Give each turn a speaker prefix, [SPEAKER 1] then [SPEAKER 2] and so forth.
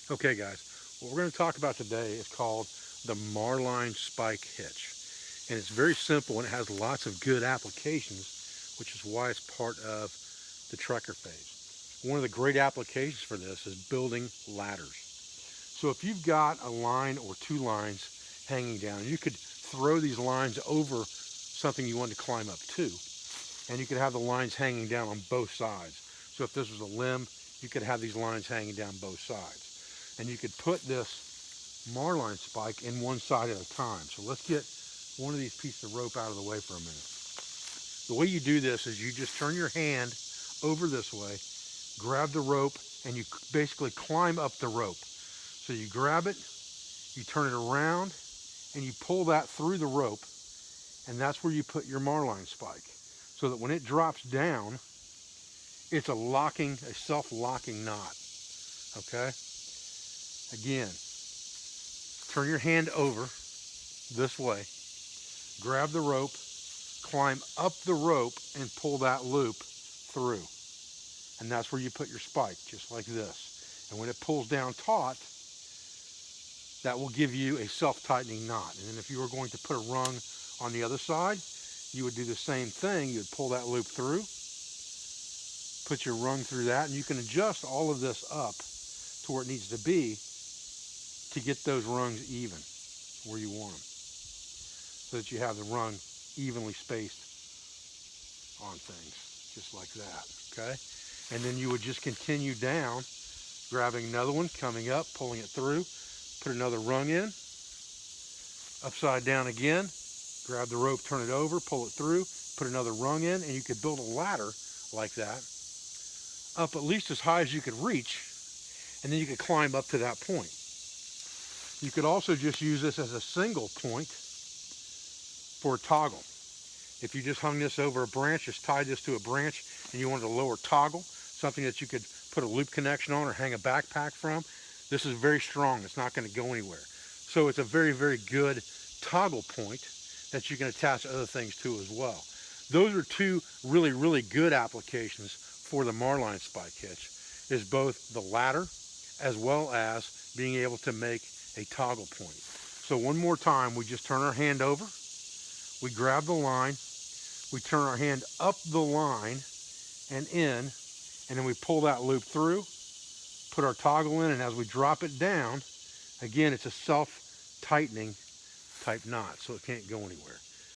[SPEAKER 1] Okay guys, what we're going to talk about today is called the Marline spike hitch. And it's very simple and it has lots of good applications, which is why it's part of the trekker phase. One of the great applications for this is building ladders. So if you've got a line or two lines hanging down, you could throw these lines over something you want to climb up to, and you could have the lines hanging down on both sides. So if this was a limb, you could have these lines hanging down both sides. And you could put this Marline spike in one side at a time. So let's get one of these pieces of rope out of the way for a minute. The way you do this is you just turn your hand over this way, grab the rope, and you basically climb up the rope. So you grab it, you turn it around, and you pull that through the rope, and that's where you put your Marline spike. So that when it drops down, it's a self-locking knot, okay? Again, turn your hand over this way, grab the rope, climb up the rope, and pull that loop through. And that's where you put your spike, just like this. And when it pulls down taut, that will give you a self-tightening knot. And then if you were going to put a rung on the other side, you would do the same thing. You would pull that loop through, put your rung through that, and you can adjust all of this up to where it needs to be to get those rungs even where you want them, so that you have the rung evenly spaced on things, just like that, okay? And then you would just continue down, grabbing another one, coming up, pulling it through, put another rung in, upside down again, grab the rope, turn it over, pull it through, put another rung in, and you could build a ladder like that, up at least as high as you could reach, and then you could climb up to that point. You could also just use this as a single point for a toggle. If you just hung this over a branch, just tied this to a branch, and you wanted a lower toggle, something that you could put a loop connection on or hang a backpack from, this is very strong. It's not going to go anywhere. So it's a very, very good toggle point that you can attach other things to as well. Those are two really, really good applications for the Marline spike hitch, is both the ladder as well as being able to make a toggle point. So one more time, we just turn our hand over, we grab the line, we turn our hand up the line and in, and then we pull that loop through, put our toggle in, and as we drop it down, again, it's a self-tightening type knot, so it can't go anywhere.